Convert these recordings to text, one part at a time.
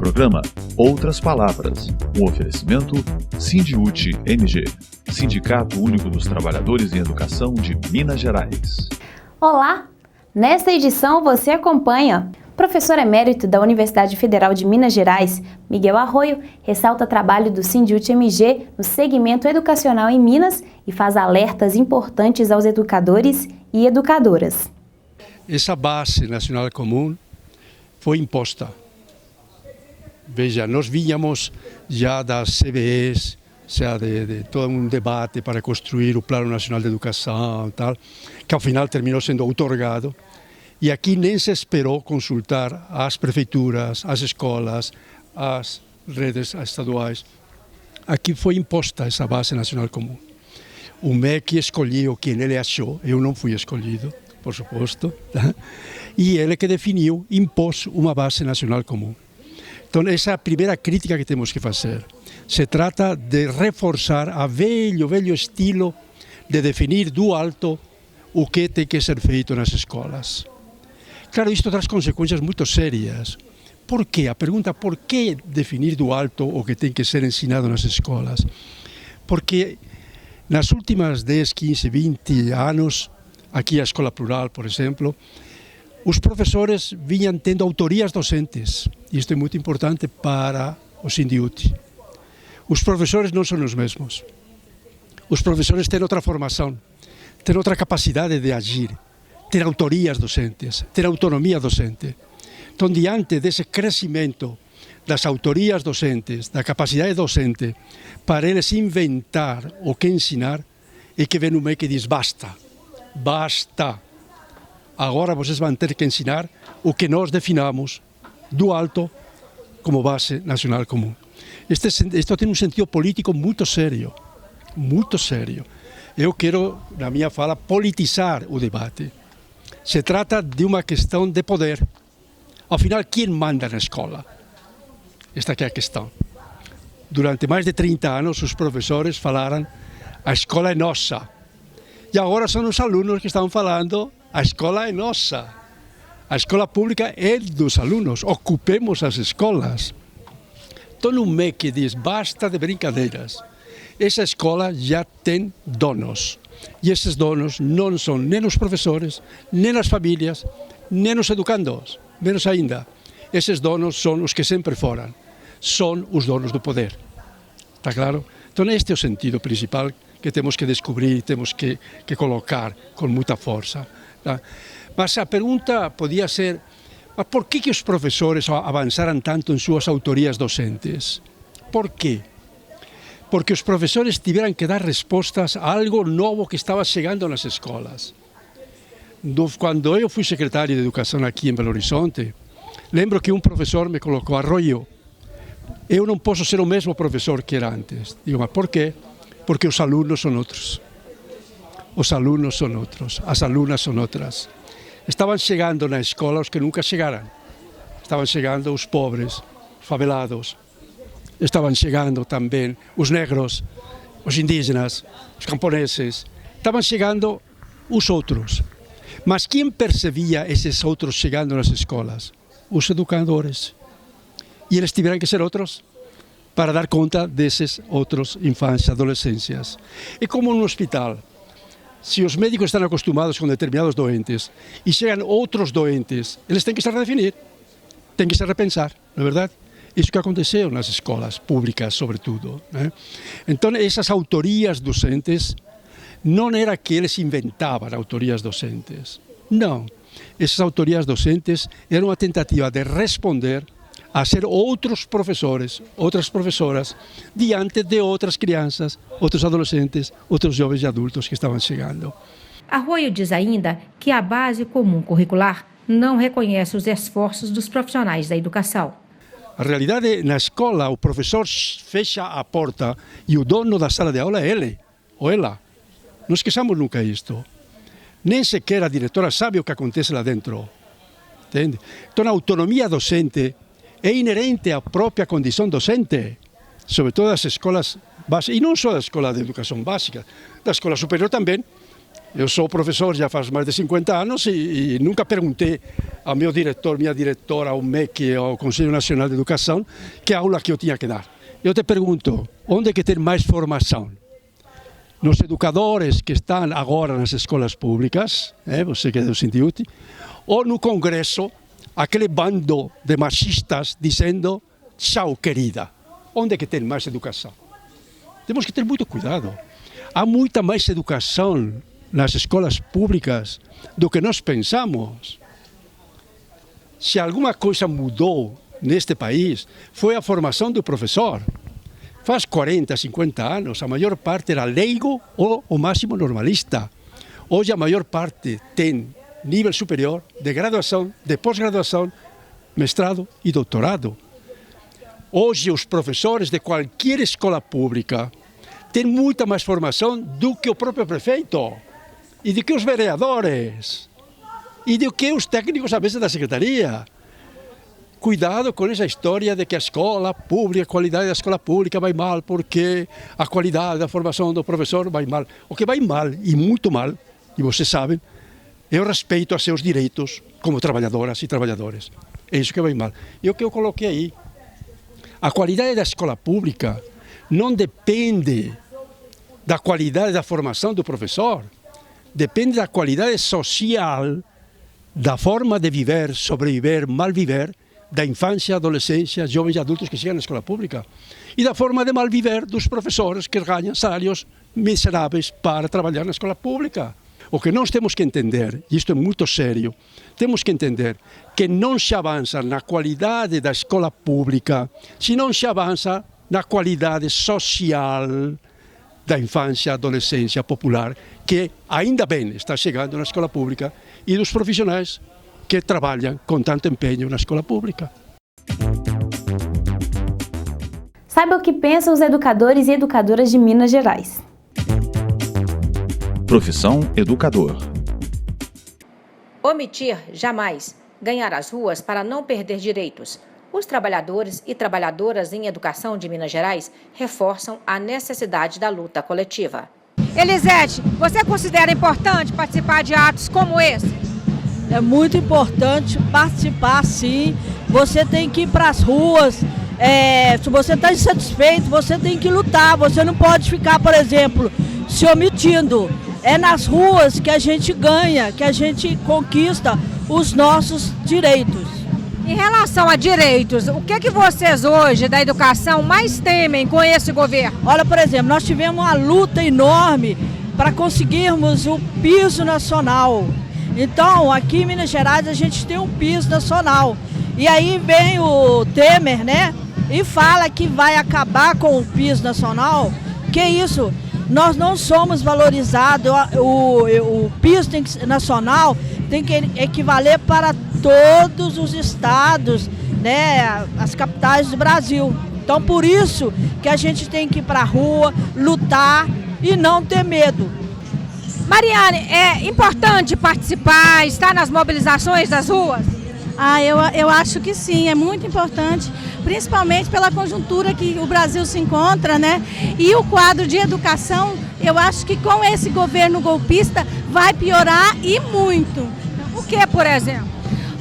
programa Outras Palavras, um oferecimento Sindiúti MG, Sindicato Único dos Trabalhadores em Educação de Minas Gerais. Olá! Nesta edição você acompanha o professor emérito da Universidade Federal de Minas Gerais, Miguel Arroio, ressalta trabalho do Sindiúti MG no segmento educacional em Minas e faz alertas importantes aos educadores e educadoras. Essa base nacional comum foi imposta. Veja, nós vínhamos já das CBEs, de todo um debate para construir o Plano Nacional de Educação, tal, que ao final terminou sendo outorgado. E aqui nem se esperou consultar as prefeituras, as escolas, as redes estaduais. Aqui foi imposta essa base nacional comum. O MEC escolheu quem ele achou, eu não fui escolhido, por suposto, e ele que definiu, impôs uma base nacional comum. Então, essa é a primeira crítica que temos que fazer. Se trata de reforçar a velho estilo de definir do alto o que tem que ser feito nas escolas. Claro, isto traz consequências muito sérias. Por quê? A pergunta, por que definir do alto o que tem que ser ensinado nas escolas? Porque nas últimas 10, 15, 20 anos, aqui a Escola Plural, por exemplo, os professores vinham tendo autorias docentes. Isto é muito importante para o Sindiúti. Os professores não são os mesmos. Os professores têm outra formação, têm outra capacidade de agir, têm autorias docentes, têm autonomia docente. Então, diante desse crescimento das autorias docentes, da capacidade docente, para eles inventar o que ensinar, é que vem o MEC e diz basta, basta. Agora vocês vão ter que ensinar o que nós definamos do alto como base nacional comum. Isto tem um sentido político muito sério, muito sério. Eu quero, na minha fala, politizar o debate. Se trata de uma questão de poder. Afinal, quem manda na escola? Esta aqui é a questão. Durante mais de 30 anos, os professores falaram a escola é nossa. E agora são os alunos que estão falando a escola é nossa. A escola pública é dos alunos. Ocupemos as escolas. Então o MEC diz, basta de brincadeiras. Essa escola já tem donos. E esses donos não são nem os professores, nem as famílias, nem os educandos. Menos ainda. Esses donos são os que sempre foram. São os donos do poder. Está claro? Então este é o sentido principal que temos que descobrir, temos que colocar com muita força. Tá? Mas a pergunta podia ser, mas por que os professores avançaram tanto em suas autorias docentes? Por quê? Porque os professores tiveram que dar respostas a algo novo que estava chegando nas escolas. Quando eu fui secretário de Educação aqui em Belo Horizonte, lembro que um professor me colocou, Arroio, eu não posso ser o mesmo professor que era antes. Digo, mas por quê? Porque os alunos são outros. Os alunos são outros, as alunas são outras. Estavam chegando na escola os que nunca chegaram. Estavam chegando os pobres, os favelados. Estavam chegando também os negros, os indígenas, os camponeses. Estavam chegando os outros. Mas quem percebia esses outros chegando nas escolas? Os educadores. E eles tiveram que ser outros para dar conta desses outros infâncias, adolescências. É como no hospital. Se os médicos estão acostumados com determinados doentes e chegam outros doentes, eles têm que se redefinir, têm que se repensar, não é verdade? Isso que aconteceu nas escolas públicas, sobretudo. Né? Então, essas autorias docentes, não era que eles inventavam autorias docentes. Não. Essas autorias docentes eram uma tentativa de responder a ser outros professores, outras professoras, diante de outras crianças, outros adolescentes, outros jovens e adultos que estavam chegando. Arroio diz ainda que a base comum curricular não reconhece os esforços dos profissionais da educação. A realidade, na escola, o professor fecha a porta e o dono da sala de aula é ele ou ela. Não esqueçamos nunca isto. Nem sequer a diretora sabe o que acontece lá dentro. Entende? Então, a autonomia docente é inerente à própria condição docente, sobretudo das escolas básicas, e não só da escola de educação básica, da escola superior também. Eu sou professor já faz mais de 50 anos e nunca perguntei ao meu diretor, minha diretora, ao MEC, ao Conselho Nacional de Educação, que aula que eu tinha que dar. Eu te pergunto, onde é que tem mais formação? Nos educadores que estão agora nas escolas públicas, você que é do Sindiúti, ou no Congresso, aquele bando de machistas dizendo, tchau, querida. Onde é que tem mais educação? Temos que ter muito cuidado. Há muita mais educação nas escolas públicas do que nós pensamos. Se alguma coisa mudou neste país, foi a formação do professor. Faz 40, 50 anos, a maior parte era leigo ou o máximo normalista. Hoje a maior parte tem nível superior de graduação, de pós-graduação, mestrado e doutorado. Hoje os professores de qualquer escola pública têm muita mais formação do que o próprio prefeito, e do que os vereadores, e do que os técnicos, às vezes, da secretaria. Cuidado com essa história de que a escola pública, a qualidade da escola pública vai mal, porque a qualidade da formação do professor vai mal. O que vai mal, e muito mal, e vocês sabem, é o respeito a seus direitos como trabalhadoras e trabalhadores. É isso que vai mal. E o que eu coloquei aí, a qualidade da escola pública não depende da qualidade da formação do professor, depende da qualidade social, da forma de viver, sobreviver, malviver, da infância, adolescência, jovens e adultos que chegam na escola pública, e da forma de malviver dos professores que ganham salários miseráveis para trabalhar na escola pública. O que nós temos que entender, e isto é muito sério, temos que entender que não se avança na qualidade da escola pública se não se avança na qualidade social da infância, adolescência popular, que ainda bem está chegando na escola pública, e dos profissionais que trabalham com tanto empenho na escola pública. Saiba o que pensam os educadores e educadoras de Minas Gerais. Profissão educador. Omitir jamais. Ganhar as ruas para não perder direitos. Os trabalhadores e trabalhadoras em educação de Minas Gerais reforçam a necessidade da luta coletiva. Elisete, você considera importante participar de atos como esse? É muito importante participar, sim. Você tem que ir para as ruas. Se você está insatisfeito, você tem que lutar. Você não pode ficar, por exemplo, se omitindo. É nas ruas que a gente ganha, que a gente conquista os nossos direitos. Em relação a direitos, o que é que vocês hoje da educação mais temem com esse governo? Olha, por exemplo, nós tivemos uma luta enorme para conseguirmos o piso nacional. Então, aqui em Minas Gerais a gente tem um piso nacional. E aí vem o Temer, né, e fala que vai acabar com o piso nacional. Que isso? Nós não somos valorizados, o piso nacional tem que equivaler para todos os estados, né, as capitais do Brasil. Então, por isso que a gente tem que ir para a rua, lutar e não ter medo. Mariane, é importante participar, estar nas mobilizações das ruas? Eu acho que sim, é muito importante, principalmente pela conjuntura que o Brasil se encontra, né? E o quadro de educação, eu acho que com esse governo golpista vai piorar e muito. O que, por exemplo?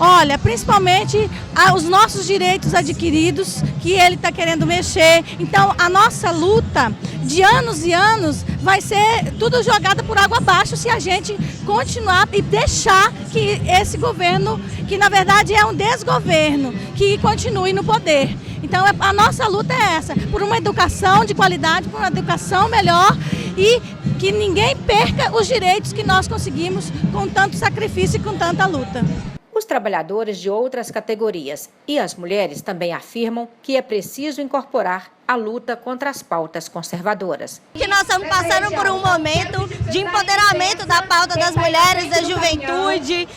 Olha, principalmente os nossos direitos adquiridos, que ele está querendo mexer. Então, a nossa luta de anos e anos vai ser tudo jogada por água abaixo se a gente continuar e deixar que esse governo, que na verdade é um desgoverno, que continue no poder. Então, a nossa luta é essa, por uma educação de qualidade, por uma educação melhor e que ninguém perca os direitos que nós conseguimos com tanto sacrifício e com tanta luta. Os trabalhadores de outras categorias e as mulheres também afirmam que é preciso incorporar a luta contra as pautas conservadoras. Que nós estamos passando por um momento de empoderamento da pauta das mulheres, da juventude,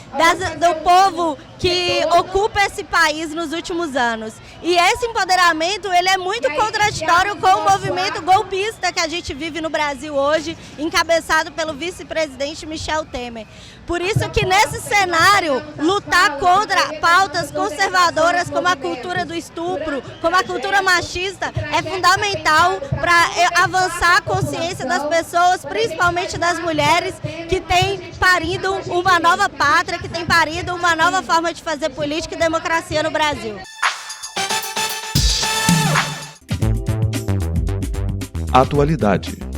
do povo que ocupa esse país nos últimos anos. E esse empoderamento, ele é muito contraditório com o movimento golpista que a gente vive no Brasil hoje, encabeçado pelo vice-presidente Michel Temer. Por isso que nesse cenário, lutar contra pautas conservadoras como a cultura do estupro, como a cultura machista, é fundamental para avançar a consciência das pessoas, principalmente das mulheres que têm parido uma nova pátria, que têm parido uma nova forma de fazer política e democracia no Brasil. Atualidade.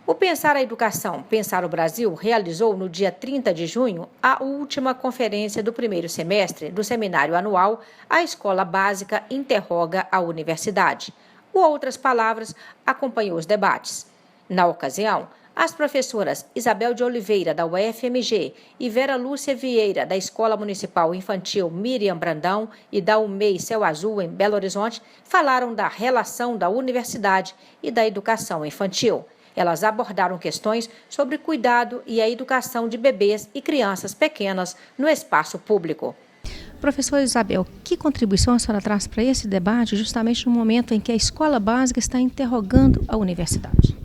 O Pensar a Educação, Pensar o Brasil realizou no dia 30 de junho a última conferência do primeiro semestre do seminário anual A Escola Básica Interroga a Universidade. O Outras Palavras acompanhou os debates. Na ocasião, as professoras Isabel de Oliveira, da UFMG, e Vera Lúcia Vieira, da Escola Municipal Infantil Miriam Brandão e da UMEI Céu Azul, em Belo Horizonte, falaram da relação da universidade e da educação infantil. Elas abordaram questões sobre cuidado e a educação de bebês e crianças pequenas no espaço público. Professora Isabel, que contribuição a senhora traz para esse debate justamente no momento em que a escola básica está interrogando a universidade?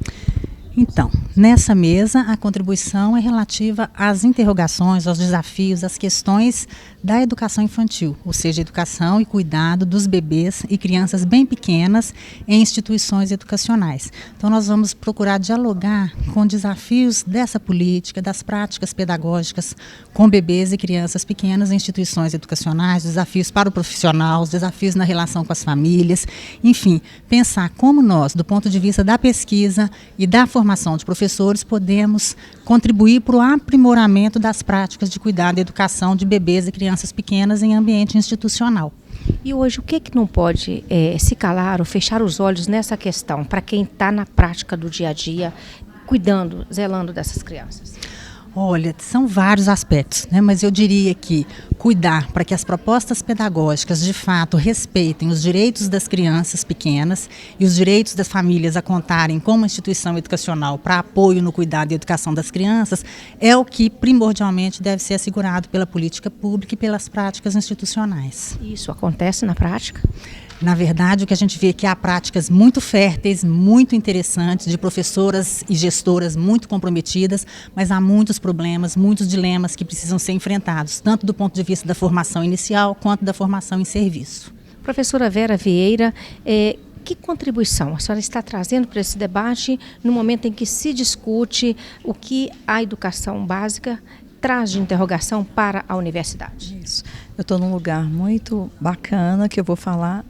Então, nessa mesa, a contribuição é relativa às interrogações, aos desafios, às questões da educação infantil, ou seja, educação e cuidado dos bebês e crianças bem pequenas em instituições educacionais. Então, nós vamos procurar dialogar com desafios dessa política, das práticas pedagógicas com bebês e crianças pequenas em instituições educacionais, desafios para o profissional, os desafios na relação com as famílias, enfim, pensar como nós, do ponto de vista da pesquisa e da formação de professores, podemos contribuir para o aprimoramento das práticas de cuidado e educação de bebês e crianças pequenas em ambiente institucional. E hoje, o que não pode se calar ou fechar os olhos nessa questão para quem está na prática do dia a dia, cuidando, zelando dessas crianças? Olha, são vários aspectos, né? Mas eu diria que cuidar para que as propostas pedagógicas de fato respeitem os direitos das crianças pequenas e os direitos das famílias a contarem com uma instituição educacional para apoio no cuidado e educação das crianças é o que primordialmente deve ser assegurado pela política pública e pelas práticas institucionais. Isso acontece na prática? Na verdade, o que a gente vê é que há práticas muito férteis, muito interessantes, de professoras e gestoras muito comprometidas, mas há muitos problemas, muitos dilemas que precisam ser enfrentados, tanto do ponto de vista da formação inicial, quanto da formação em serviço. Professora Vera Vieira, que contribuição a senhora está trazendo para esse debate no momento em que se discute o que a educação básica traz de interrogação para a universidade? Isso. Eu estou num lugar muito bacana que eu vou falar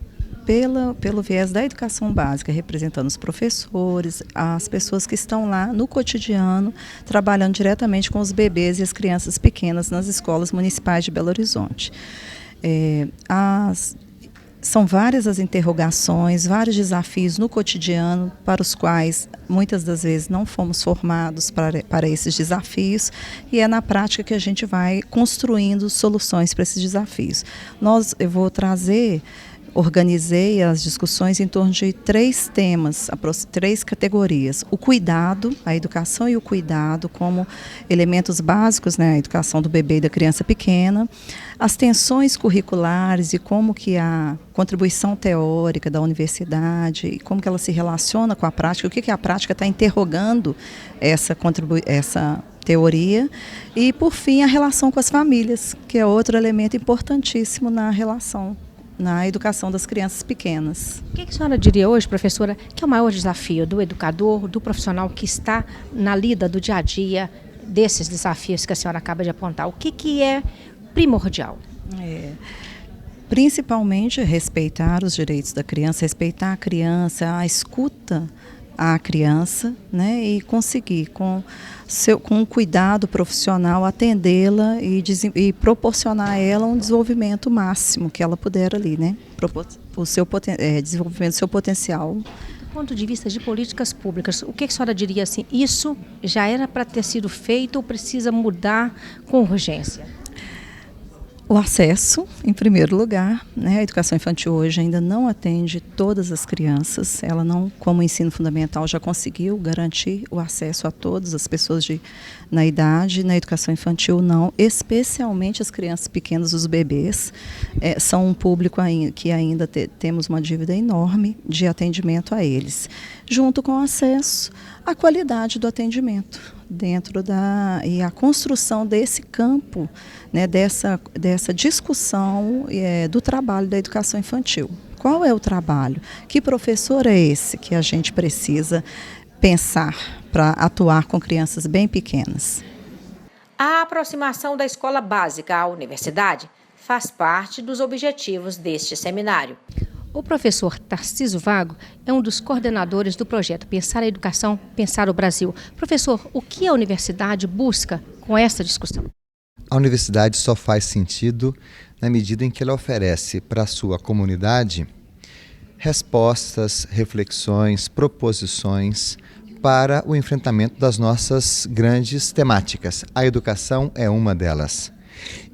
pelo viés da educação básica, representando os professores, as pessoas que estão lá no cotidiano, trabalhando diretamente com os bebês e as crianças pequenas nas escolas municipais de Belo Horizonte. São várias as interrogações, vários desafios no cotidiano para os quais muitas das vezes não fomos formados para esses desafios, e é na prática que a gente vai construindo soluções para esses desafios. Eu vou organizei as discussões em torno de 3 temas, 3 categorias. O cuidado, a educação e o cuidado como elementos básicos, né, a educação do bebê e da criança pequena, as tensões curriculares e como que a contribuição teórica da universidade, e como que ela se relaciona com a prática, o que a prática está interrogando essa teoria, e por fim a relação com as famílias, que é outro elemento importantíssimo na educação das crianças pequenas. O que a senhora diria hoje, professora, que é o maior desafio do educador, do profissional que está na lida do dia a dia desses desafios que a senhora acaba de apontar? O que é primordial? Principalmente respeitar os direitos da criança, respeitar a criança, a escuta à criança, né, e conseguir, com um cuidado profissional, atendê-la e proporcionar a ela um desenvolvimento máximo que ela puder ali, né, desenvolvimento do seu potencial. Do ponto de vista de políticas públicas, o que a senhora diria assim, isso já era para ter sido feito ou precisa mudar com urgência? O acesso, em primeiro lugar, né? A educação infantil hoje ainda não atende todas as crianças, ela não, como o ensino fundamental, já conseguiu garantir o acesso a todas as pessoas na idade, na educação infantil não, especialmente as crianças pequenas, os bebês, são um público que ainda temos uma dívida enorme de atendimento a eles, junto com o acesso à qualidade do atendimento, dentro e a construção desse campo, né, dessa discussão do trabalho da educação infantil. Qual é o trabalho? Que professor é esse que a gente precisa pensar para atuar com crianças bem pequenas? A aproximação da escola básica à universidade faz parte dos objetivos deste seminário. O professor Tarcísio Vago é um dos coordenadores do projeto Pensar a Educação, Pensar o Brasil. Professor, o que a universidade busca com essa discussão? A universidade só faz sentido na medida em que ela oferece para a sua comunidade respostas, reflexões, proposições para o enfrentamento das nossas grandes temáticas. A educação é uma delas.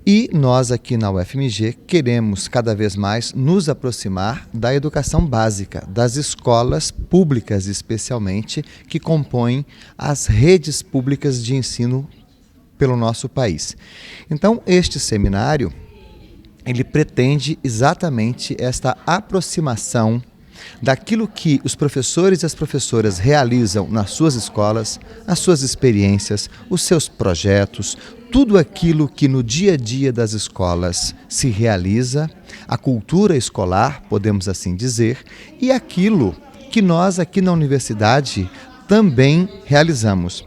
E nós aqui na UFMG queremos cada vez mais nos aproximar da educação básica, das escolas públicas especialmente, que compõem as redes públicas de ensino pelo nosso país. Então, este seminário, ele pretende exatamente esta aproximação daquilo que os professores e as professoras realizam nas suas escolas, as suas experiências, os seus projetos, tudo aquilo que no dia a dia das escolas se realiza, a cultura escolar, podemos assim dizer, e aquilo que nós aqui na universidade também realizamos.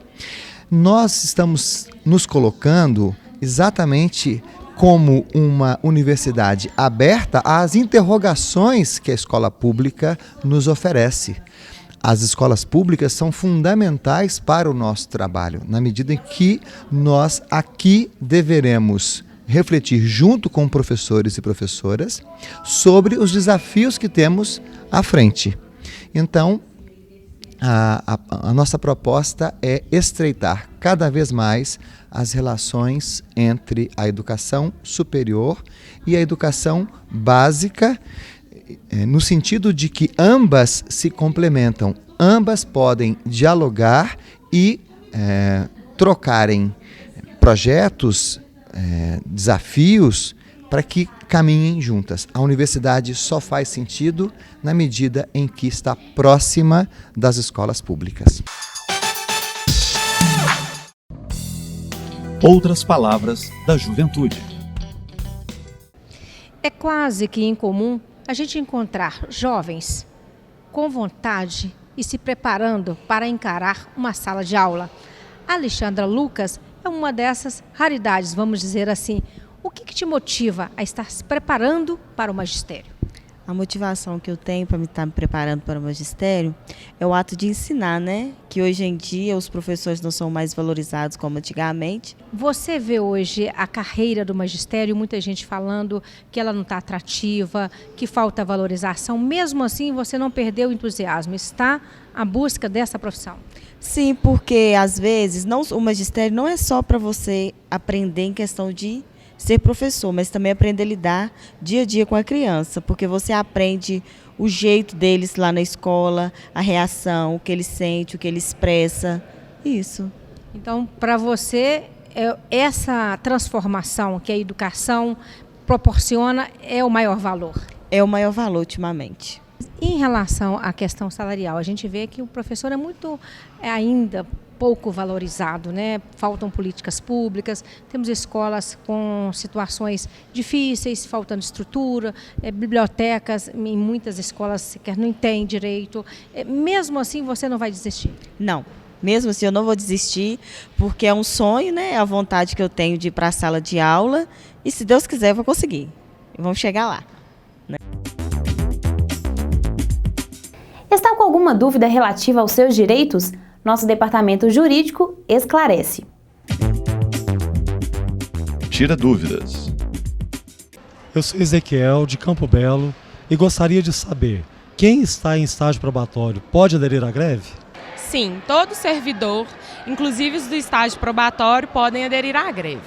Nós estamos nos colocando exatamente como uma universidade aberta às interrogações que a escola pública nos oferece. As escolas públicas são fundamentais para o nosso trabalho, na medida em que nós aqui deveremos refletir junto com professores e professoras sobre os desafios que temos à frente. Então, a nossa proposta é estreitar cada vez mais as relações entre a educação superior e a educação básica, no sentido de que ambas se complementam, ambas podem dialogar e trocarem projetos, desafios, para que caminhem juntas. A universidade só faz sentido na medida em que está próxima das escolas públicas. Outras palavras da juventude. É quase que incomum a gente encontrar jovens com vontade e se preparando para encarar uma sala de aula. A Alexandra Lucas é uma dessas raridades, vamos dizer assim. O que te motiva a estar se preparando para o magistério? A motivação que eu tenho para me estar me preparando para o magistério é o ato de ensinar, né? Que hoje em dia os professores não são mais valorizados como antigamente. Você vê hoje a carreira do magistério, muita gente falando que ela não está atrativa, que falta valorização. Mesmo assim, você não perdeu o entusiasmo, está à busca dessa profissão? Sim, porque às vezes o magistério não é só para você aprender em questão de ser professor, mas também aprender a lidar dia a dia com a criança, porque você aprende o jeito deles lá na escola, a reação, o que ele sente, o que ele expressa, isso. Então, para você, essa transformação que a educação proporciona é o maior valor? É o maior valor ultimamente. Em relação à questão salarial, a gente vê que o professor é muito ainda pouco valorizado, né? Faltam políticas públicas, temos escolas com situações difíceis, faltando estrutura, bibliotecas, em muitas escolas sequer não tem direito. Mesmo assim, você não vai desistir? Não, mesmo assim eu não vou desistir, porque é um sonho, né? É a vontade que eu tenho de ir para a sala de aula e, se Deus quiser, eu vou conseguir. Vamos chegar lá. Né? Está com alguma dúvida relativa aos seus direitos? Nosso departamento jurídico esclarece. Tira dúvidas. Eu sou Ezequiel, de Campo Belo, e gostaria de saber, quem está em estágio probatório pode aderir à greve? Sim, todo servidor, inclusive os do estágio probatório, podem aderir à greve.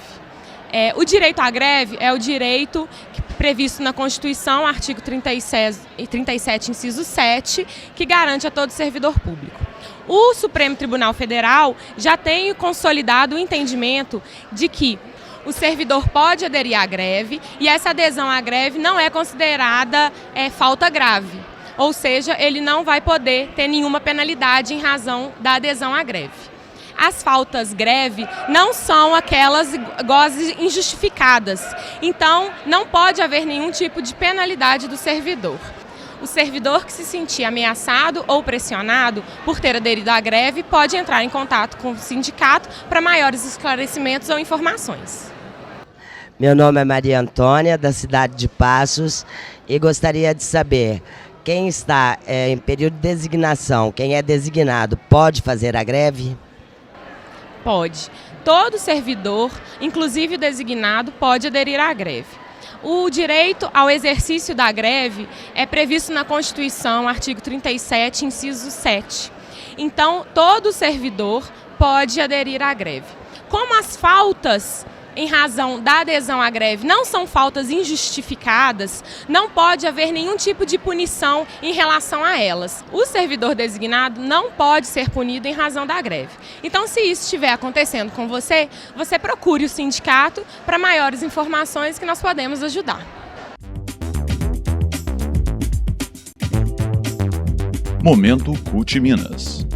O direito à greve é o direito previsto na Constituição, artigo 37, inciso 7, que garante a todo servidor público. O Supremo Tribunal Federal já tem consolidado o entendimento de que o servidor pode aderir à greve e essa adesão à greve não é considerada falta grave, ou seja, ele não vai poder ter nenhuma penalidade em razão da adesão à greve. as faltas greve não são aquelas gozes injustificadas. Então, não pode haver nenhum tipo de penalidade do servidor. O servidor que se sentir ameaçado ou pressionado por ter aderido à greve pode entrar em contato com o sindicato para maiores esclarecimentos ou informações. Meu nome é Maria Antônia, da cidade de Passos, e gostaria de saber, quem está em período de designação, quem é designado, pode fazer a greve? Pode. Todo servidor, inclusive o designado, pode aderir à greve. O direito ao exercício da greve é previsto na Constituição, artigo 37, inciso 7. Então, todo servidor pode aderir à greve. Como as faltas em razão da adesão à greve não são faltas injustificadas, não pode haver nenhum tipo de punição em relação a elas. O servidor designado não pode ser punido em razão da greve. Então, se isso estiver acontecendo com você, você procure o sindicato para maiores informações que nós podemos ajudar. Momento CUT Minas.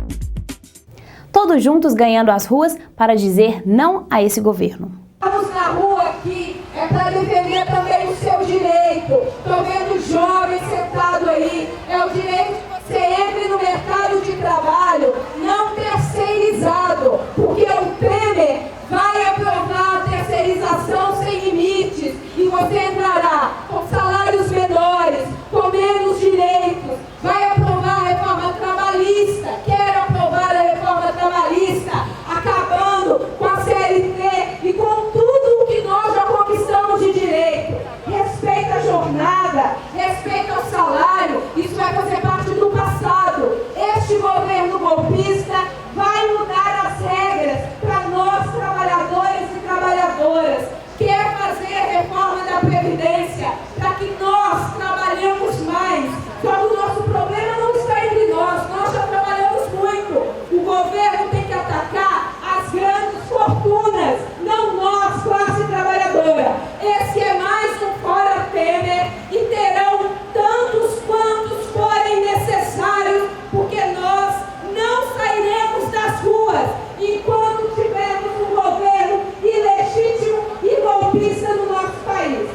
Todos juntos ganhando as ruas para dizer não a esse governo. Estamos na rua aqui é para defender também o seu direito. Estou vendo jovens sentados aí. É o direito que você entre no mercado de trabalho não terceirizado. Porque o Temer vai aprovar a terceirização sem limites. E você entrará com salários menores, com menos direitos. Vai aprovar a reforma trabalhista. Quer aprovar a reforma trabalhista, acabando com a CLT e com tudo o que nós já conquistamos de direito. Respeita a jornada, respeita o salário, isso vai fazer parte do passado. Este governo golpista vai mudar as regras para nós, trabalhadores e trabalhadoras. Quer fazer a reforma da Previdência para que nós trabalhemos mais. Só que o nosso problema não está entre nós já trabalhamos muito. O governo tem que atacar as grandes fortunas, não nós, classe trabalhadora. Esse é mais um fora Temer e terão tantos quantos forem necessários, porque nós não sairemos das ruas enquanto tivermos um governo ilegítimo e golpista no nosso país.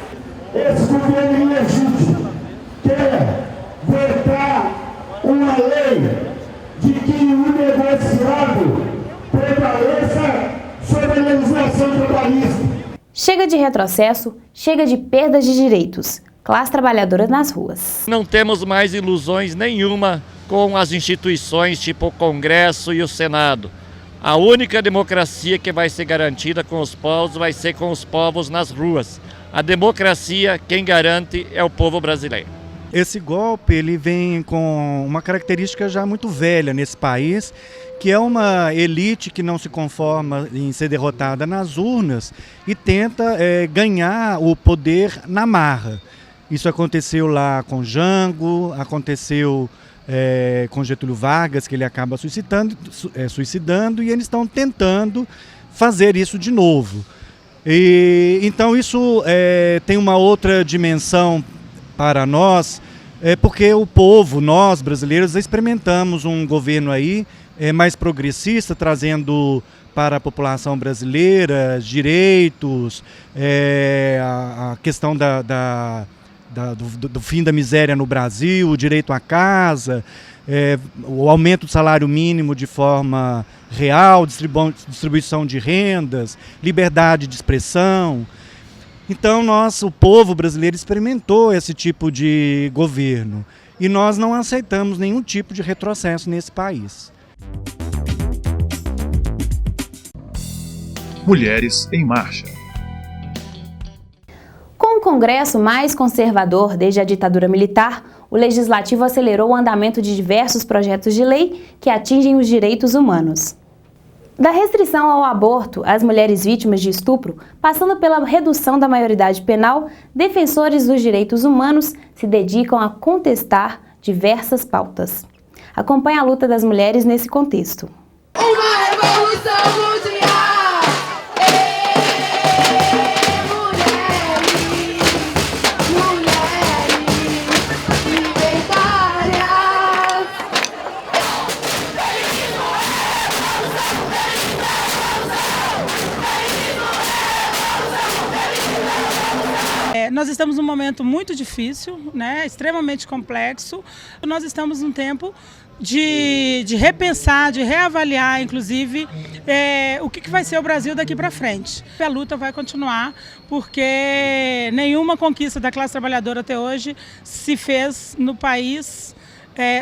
Esse governo ilegítimo quer vetar uma lei de que o negociado prevaleça sobre a legislação trabalhista. Chega de retrocesso, chega de perdas de direitos. Classe trabalhadora nas ruas. Não temos mais ilusões nenhuma com as instituições tipo o Congresso e o Senado. A única democracia que vai ser garantida com os povos vai ser com os povos nas ruas. A democracia, quem garante é o povo brasileiro. Esse golpe ele vem com uma característica já muito velha nesse país, que é uma elite que não se conforma em ser derrotada nas urnas e tenta ganhar o poder na marra. Isso aconteceu lá com Jango, aconteceu com Getúlio Vargas, que ele acaba suicidando, e eles estão tentando fazer isso de novo. Então isso tem uma outra dimensão para nós, porque o povo, nós brasileiros, experimentamos um governo aí mais progressista, trazendo para a população brasileira direitos, a questão do fim da miséria no Brasil, o direito à casa, o aumento do salário mínimo de forma real, distribuição de rendas, liberdade de expressão. Então o povo brasileiro experimentou esse tipo de governo e nós não aceitamos nenhum tipo de retrocesso nesse país. Mulheres em Marcha. Com um Congresso mais conservador desde a ditadura militar, o Legislativo acelerou o andamento de diversos projetos de lei que atingem os direitos humanos. Da restrição ao aborto às mulheres vítimas de estupro, passando pela redução da maioridade penal, defensores dos direitos humanos se dedicam a contestar diversas pautas. Acompanhe a luta das mulheres nesse contexto. Uma revolução mundial! Nós estamos num momento muito difícil, né, extremamente complexo. Nós estamos num tempo de repensar, de reavaliar, inclusive, o que vai ser o Brasil daqui para frente. A luta vai continuar, porque nenhuma conquista da classe trabalhadora até hoje se fez no país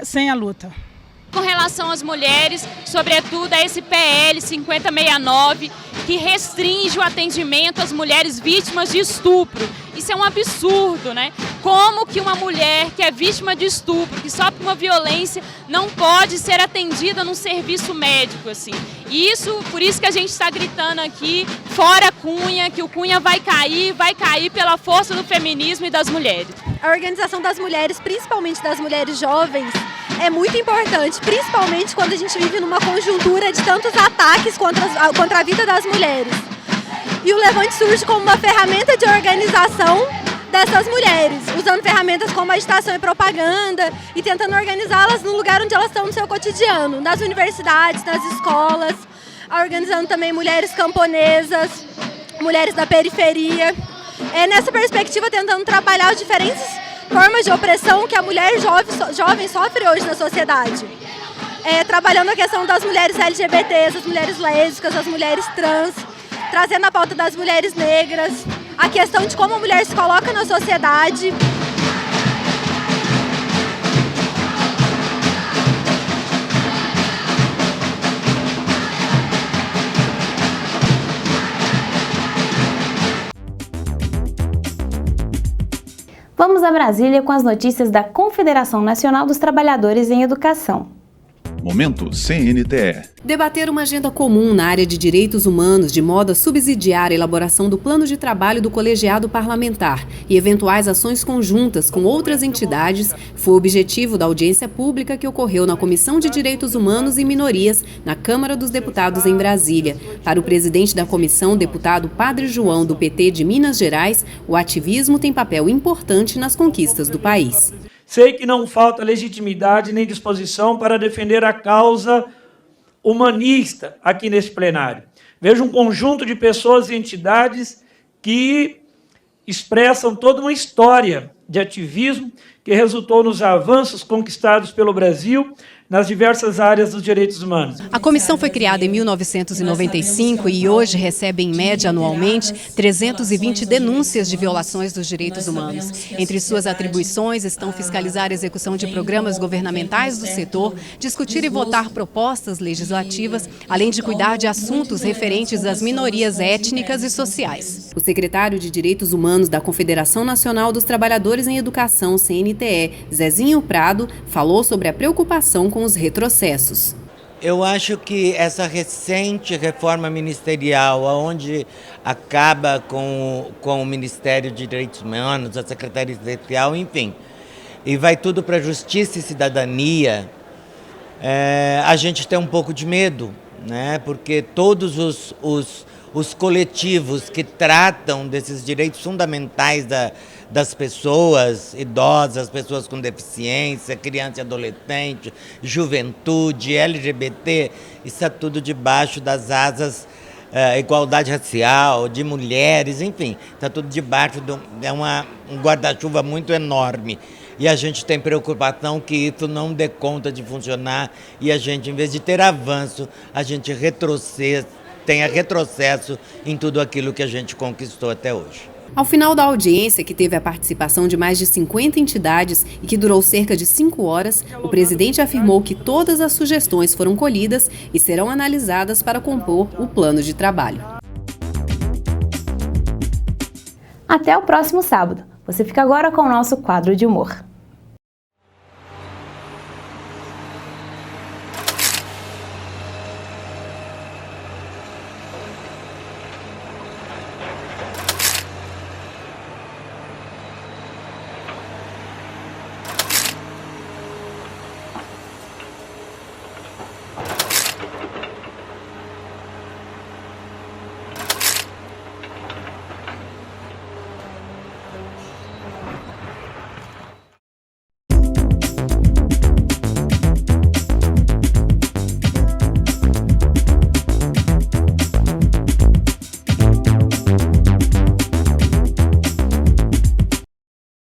sem a luta. Com relação às mulheres, sobretudo a esse PL 5069, que restringe o atendimento às mulheres vítimas de estupro. Isso é um absurdo, né? Como que uma mulher que é vítima de estupro, que sofre uma violência, não pode ser atendida num serviço médico, assim? Por isso que a gente está gritando aqui, fora Cunha, que o Cunha vai cair pela força do feminismo e das mulheres. A organização das mulheres, principalmente das mulheres jovens, é muito importante, principalmente quando a gente vive numa conjuntura de tantos ataques contra a vida das mulheres. E o Levante surge como uma ferramenta de organização dessas mulheres, usando ferramentas como agitação e propaganda e tentando organizá-las no lugar onde elas estão no seu cotidiano, nas universidades, nas escolas, organizando também mulheres camponesas, mulheres da periferia. Nessa perspectiva, tentando trabalhar as diferentes formas de opressão que a mulher jovem sofre hoje na sociedade. Trabalhando a questão das mulheres LGBTs, as mulheres lésbicas, as mulheres trans, trazendo a pauta das mulheres negras, a questão de como a mulher se coloca na sociedade. Vamos a Brasília com as notícias da Confederação Nacional dos Trabalhadores em Educação. Momento CNTE. Debater uma agenda comum na área de direitos humanos de modo a subsidiar a elaboração do plano de trabalho do colegiado parlamentar e eventuais ações conjuntas com outras entidades foi o objetivo da audiência pública que ocorreu na Comissão de Direitos Humanos e Minorias na Câmara dos Deputados em Brasília. Para o presidente da comissão, deputado Padre João, do PT de Minas Gerais, o ativismo tem papel importante nas conquistas do país. Sei que não falta legitimidade nem disposição para defender a causa humanista aqui nesse plenário. Vejo um conjunto de pessoas e entidades que expressam toda uma história de ativismo que resultou nos avanços conquistados pelo Brasil nas diversas áreas dos direitos humanos. A comissão foi criada em 1995 e hoje recebe, em média, anualmente, 320 denúncias de violações dos direitos humanos. Entre suas atribuições estão fiscalizar a execução de programas governamentais do setor, discutir e votar propostas legislativas, além de cuidar de assuntos referentes às minorias étnicas e sociais. O secretário de Direitos Humanos da Confederação Nacional dos Trabalhadores em Educação, CNTE, Zezinho Prado, falou sobre a preocupação com os retrocessos. Eu acho que essa recente reforma ministerial, onde acaba com o Ministério de Direitos Humanos, a Secretaria Especial, enfim, e vai tudo para Justiça e Cidadania, a gente tem um pouco de medo, né? Porque todos os coletivos que tratam desses direitos fundamentais das pessoas idosas, pessoas com deficiência, criança e adolescente, juventude, LGBT, está tudo debaixo das asas igualdade racial, de mulheres, enfim, está tudo debaixo de um guarda-chuva muito enorme. E a gente tem preocupação que isso não dê conta de funcionar e a gente, em vez de ter avanço, a gente tenha retrocesso em tudo aquilo que a gente conquistou até hoje. Ao final da audiência, que teve a participação de mais de 50 entidades e que durou cerca de 5 horas, o presidente afirmou que todas as sugestões foram colhidas e serão analisadas para compor o plano de trabalho. Até o próximo sábado. Você fica agora com o nosso quadro de humor.